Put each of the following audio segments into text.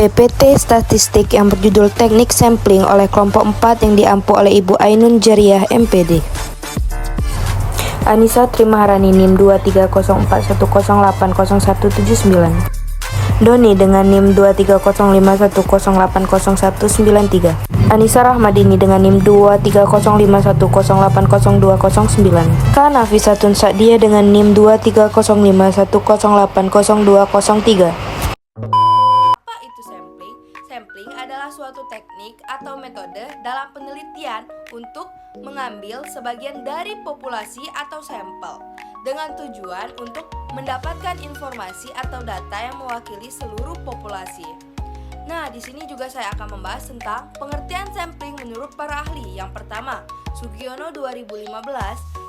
PPT Statistik yang berjudul Teknik Sampling oleh kelompok 4 yang diampu oleh Ibu Ainun Jariah MPD. Anissa Trimaharani NIM 230410808179. Doni dengan NIM 230510808193. Anissa Rahmadini dengan NIM 230510808209. Nafisatun Sa'dia dengan NIM 230510808203. Apa itu sampling? Sampling adalah suatu teknik atau metode dalam penelitian untuk mengambil sebagian dari populasi atau sampel dengan tujuan untuk mendapatkan informasi atau data yang mewakili seluruh populasi. Nah, di sini juga saya akan membahas tentang pengertian sampling menurut para ahli. Yang pertama, Sugiono 2015,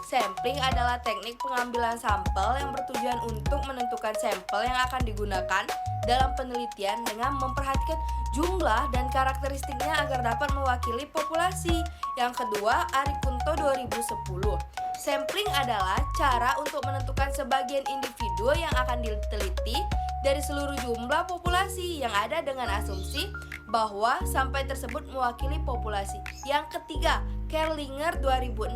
sampling adalah teknik pengambilan sampel yang bertujuan untuk menentukan sampel yang akan digunakan dalam penelitian dengan memperhatikan jumlah dan karakteristiknya agar dapat mewakili populasi. Yang kedua, Arikunto 2010, sampling adalah cara untuk menentukan sebagian individu yang akan diteliti dari seluruh jumlah populasi yang ada dengan asumsi bahwa sampel tersebut mewakili populasi. Yang ketiga, Kerlinger 2006,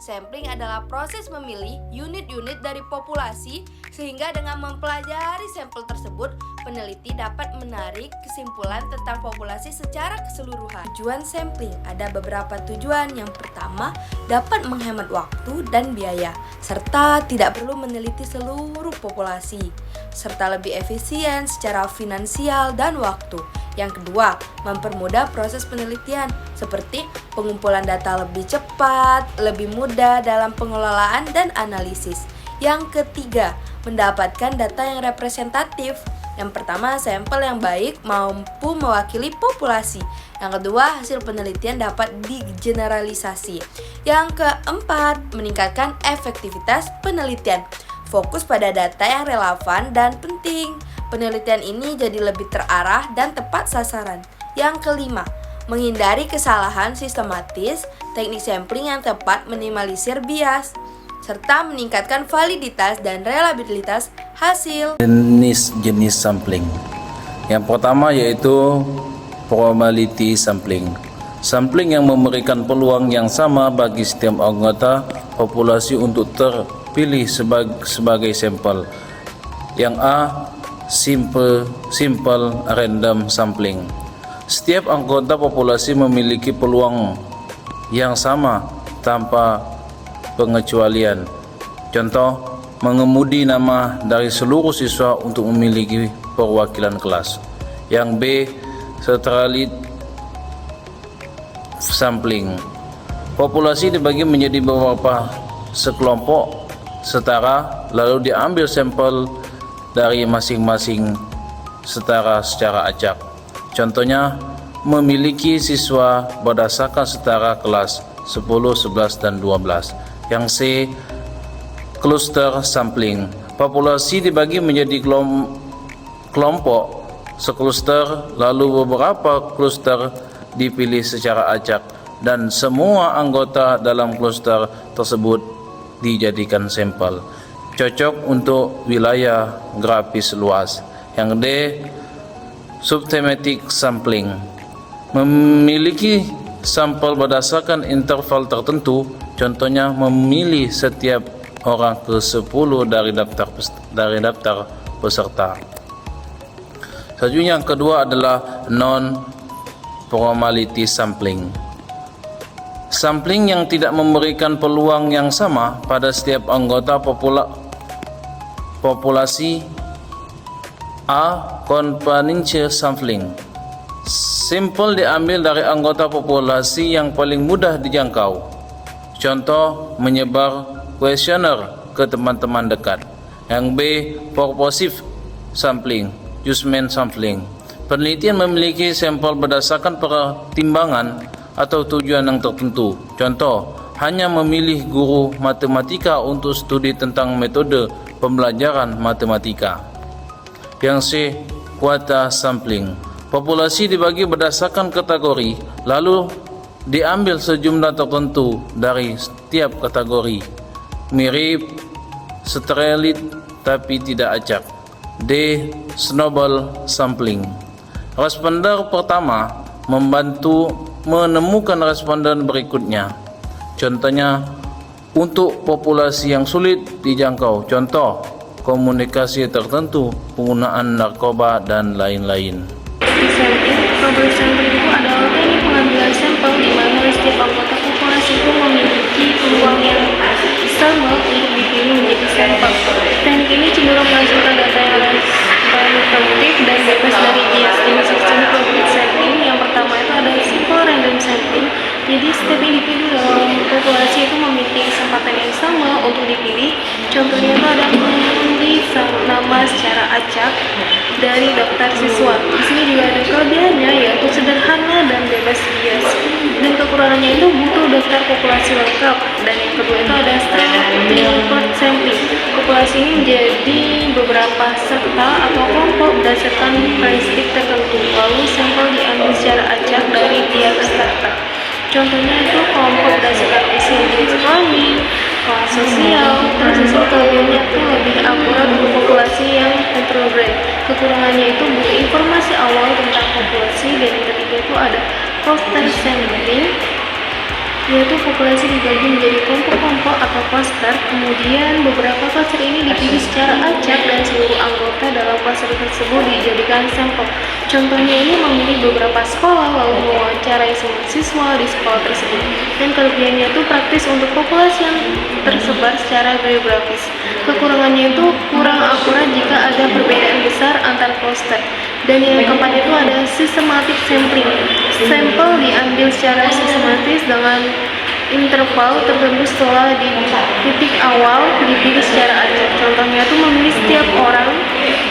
sampling adalah proses memilih unit-unit dari populasi sehingga dengan mempelajari sampel tersebut, peneliti dapat menarik kesimpulan tentang populasi secara keseluruhan. Tujuan sampling ada beberapa tujuan. Yang pertama, dapat menghemat waktu dan biaya serta tidak perlu meneliti seluruh populasi serta lebih efisien secara finansial dan waktu. Yang kedua, mempermudah proses penelitian seperti pengumpulan data lebih cepat, lebih mudah dalam pengelolaan dan analisis. Yang ketiga, mendapatkan data yang representatif. Yang pertama, sampel yang baik mampu mewakili populasi. Yang kedua, hasil penelitian dapat digeneralisasi. Yang keempat, meningkatkan efektivitas penelitian. Fokus pada data yang relevan dan penting. Penelitian ini jadi lebih terarah dan tepat sasaran. Yang kelima, menghindari kesalahan sistematis. Teknik sampling yang tepat minimalisir bias serta meningkatkan validitas dan reliabilitas hasil. Jenis-jenis sampling. Yang pertama yaitu probability sampling. Sampling yang memberikan peluang yang sama bagi setiap anggota populasi untuk terpilih sebagai sampel. Yang A, simple random sampling. Setiap anggota populasi memiliki peluang yang sama tanpa pengecualian. Contoh, mengemudi nama dari seluruh siswa untuk memiliki perwakilan kelas. Yang B, stratified sampling. Populasi dibagi menjadi beberapa sekelompok setara, lalu diambil sampel dari masing-masing setara secara acak. Contohnya, memiliki siswa berdasarkan setara kelas 10, 11, dan 12. Yang C, cluster sampling. Populasi dibagi menjadi kelompok sekluster, lalu beberapa kluster dipilih secara acak dan semua anggota dalam kluster tersebut dijadikan sampel. Cocok untuk wilayah geografis luas. Yang D, subthematic sampling. Memiliki sampel berdasarkan interval tertentu, contohnya memilih setiap orang ke-10 dari daftar peserta. Selanjutnya yang kedua adalah non-probability sampling. Sampling yang tidak memberikan peluang yang sama pada setiap anggota populasi. A, confidential sampling. Sampel diambil dari anggota populasi yang paling mudah dijangkau. Contoh, menyebar kuesioner ke teman-teman dekat. Yang B, purposive sampling, judgment sampling. Penelitian memiliki sampel berdasarkan pertimbangan atau tujuan yang tertentu. Contoh, hanya memilih guru matematika untuk studi tentang metode pembelajaran matematika. Yang C, quota sampling. Populasi dibagi berdasarkan kategori, lalu diambil sejumlah tertentu dari setiap kategori. Mirip, stratified tapi tidak acak. D, snowball sampling. Responder pertama membantu menemukan responden berikutnya. Contohnya, untuk populasi yang sulit dijangkau, contoh komunikasi tertentu, penggunaan narkoba, dan lain-lain. Probability sampling itu adalah teknik pengambilan sampel di mana setiap anggota populasi itu memiliki peluang yang sama untuk dipilih menjadi sampel. Teknik ini cenderung menghasilkan data yang representatif dan bebas dari bias. Jenis sistem probability sampling yang pertama itu ada simple random sampling. Jadi setiap individu dalam populasi itu memiliki kesempatan yang sama untuk dipilih. Contohnya itu ada mengundi nama secara acak dari daftar siswa. Di sini juga ada kelebihannya yaitu sederhana dan bebas bias. Dan kekurangannya itu butuh daftar populasi lengkap. Dan yang kedua itu ada straightforward sampling. Populasi ini menjadi beberapa serta atau kelompok berdasarkan karakteristik tertentu. Lalu sampel diambil secara acak dari tiap serta. Contohnya itu kelompok berdasarkan usia jenis kelamin, kelas sosial, terus hasil kelebihannya itu lebih akurat untuk populasi yang heterogen. Kekurangannya itu butuh informasi awal tentang populasi. Dan yang ketiga itu ada cluster sampling, yaitu populasi dibagi menjadi kelompok-kelompok atau cluster. Kemudian beberapa cluster ini dipilih secara acak dan seluruh anggota dalam cluster tersebut dijadikan sampel. Contohnya ini memilih beberapa sekolah lalu mewawancarai semua siswa di sekolah tersebut. Dan kelebihannya itu praktis untuk populasi yang tersebar secara geografis. Kekurangannya itu kurang akurat jika ada perbedaan besar antar cluster. Dan yang keempat itu ada systematic sampling. Sampel diambil secara sistematis dengan interval tertentu setelah di titik awal dipilih secara acak. Contohnya itu memilih setiap orang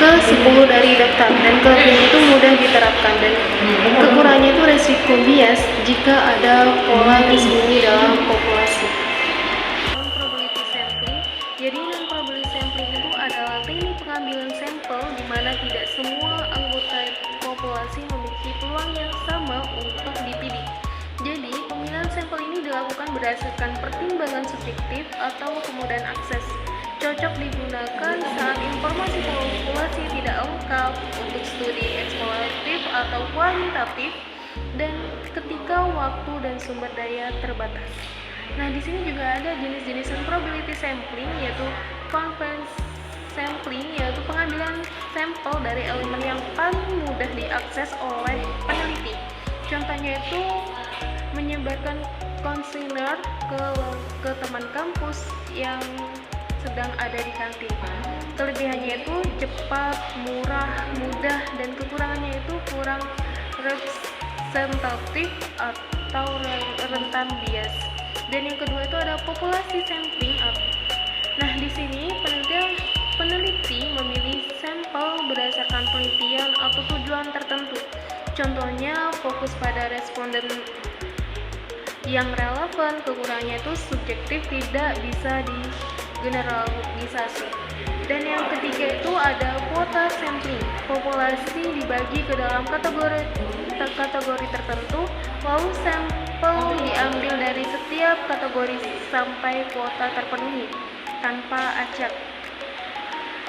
ke 10 dari daftar. Dan kelebihannya itu mudah diterapkan. Dan kekurangannya itu resiko bias jika ada pola tersembunyi dalam populasi. Non-probability sampling. Jadi non-probability sampling itu adalah teknik pengambilan sampel di mana tidak semua anggota populasi memiliki peluang yang sama untuk dipilih. Jadi, pemilihan sampel ini dilakukan berdasarkan pertimbangan subjektif atau kemudahan akses. Cocok digunakan saat informasi populasi tidak lengkap, untuk studi eksploratif atau kualitatif, dan ketika waktu dan sumber daya terbatas. Nah, di sini juga ada jenis-jenis probability sampling, yaitu conference sampling, yaitu pengambilan sampel dari elemen yang paling mudah diakses oleh peneliti. Contohnya itu menyebarkan konseler ke teman kampus yang sedang ada di kantin. Kelebihannya itu cepat, murah, mudah, dan kekurangannya itu kurang representatif atau rentan bias. Dan yang kedua itu ada populasi sampling. Nah, di sini peneliti memilih sampel berdasarkan penelitian atau tujuan tertentu. Contohnya fokus pada responden yang relevan. Kekurangannya itu subjektif, tidak bisa digeneralisasi. Dan yang ketiga itu ada kuota sampling. Populasi dibagi ke dalam kategori tertentu, lalu sampel diambil dari setiap kategori sampai kuota terpenuhi tanpa acak.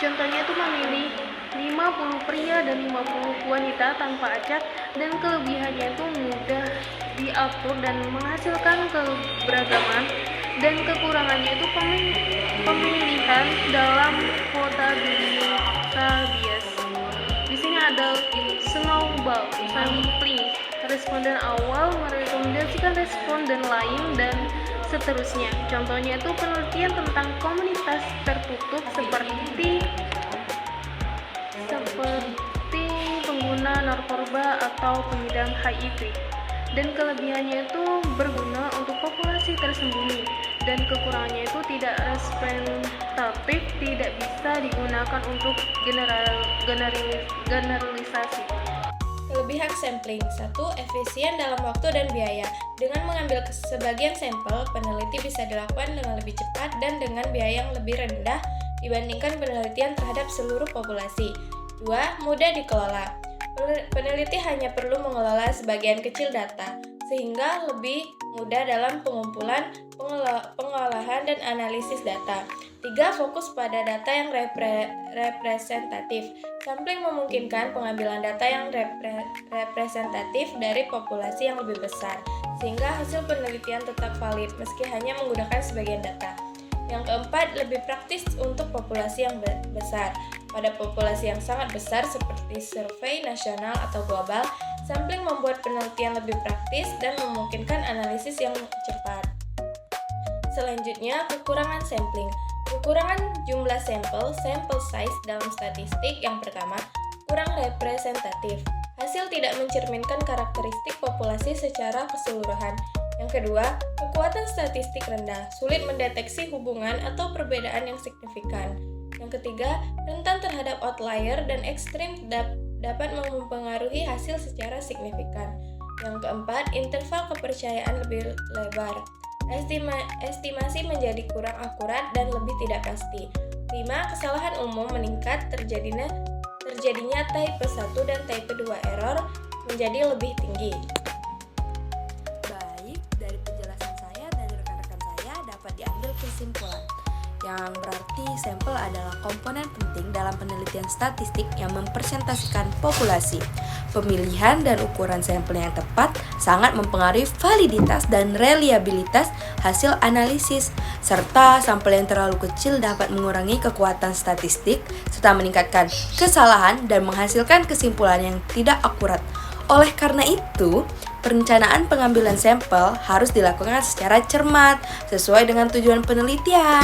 Contohnya itu memilih 50 pria dan 50 wanita tanpa acak. Dan kelebihannya itu mudah diatur dan menghasilkan keberagaman. Dan kekurangannya itu pemilihan dalam kuota bisa bias. Di sini ada snowball sampling. Responden awal merekomendasikan responden lain dan seterusnya. Contohnya itu penelitian tentang komunitas tertutup seperti pengguna narkoba atau pengidap HIV. Dan kelebihannya itu berguna untuk populasi tersembunyi. Dan kekurangannya itu tidak representatif, tidak bisa digunakan untuk generalisasi. Kelebihan sampling. 1. Efisien dalam waktu dan biaya. Dengan mengambil sebagian sampel, peneliti bisa dilakukan dengan lebih cepat dan dengan biaya yang lebih rendah dibandingkan penelitian terhadap seluruh populasi. 2. Mudah dikelola. Peneliti hanya perlu mengelola sebagian kecil data, sehingga lebih mudah dalam pengumpulan, pengolahan dan analisis data. 3. Fokus pada data yang representatif. Sampling memungkinkan pengambilan data yang representatif dari populasi yang lebih besar, sehingga hasil penelitian tetap valid meski hanya menggunakan sebagian data. Yang keempat, lebih praktis untuk populasi yang besar. Pada populasi yang sangat besar seperti survei nasional atau global, sampling membuat penelitian lebih praktis dan memungkinkan analisis yang cepat. Selanjutnya, kekurangan sampling. Kekurangan jumlah sampel, sample size dalam statistik yang pertama, kurang representatif. Hasil tidak mencerminkan karakteristik populasi secara keseluruhan. Yang kedua, kekuatan statistik rendah, sulit mendeteksi hubungan atau perbedaan yang signifikan. Yang ketiga, rentan terhadap outlier dan ekstrim dapat mempengaruhi hasil secara signifikan. Yang keempat, interval kepercayaan lebih lebar. Estimasi menjadi kurang akurat dan lebih tidak pasti. 5. Kesalahan umum meningkat, terjadinya type 1 dan type 2 error menjadi lebih tinggi. Baik, dari penjelasan saya dan rekan-rekan saya dapat diambil kesimpulan yang berarti sampel adalah komponen penting dalam penelitian statistik yang mempresentasikan populasi. Pemilihan dan ukuran sampel yang tepat sangat mempengaruhi validitas dan reliabilitas hasil analisis, serta sampel yang terlalu kecil dapat mengurangi kekuatan statistik serta meningkatkan kesalahan dan menghasilkan kesimpulan yang tidak akurat. Oleh karena itu, perencanaan pengambilan sampel harus dilakukan secara cermat sesuai dengan tujuan penelitian.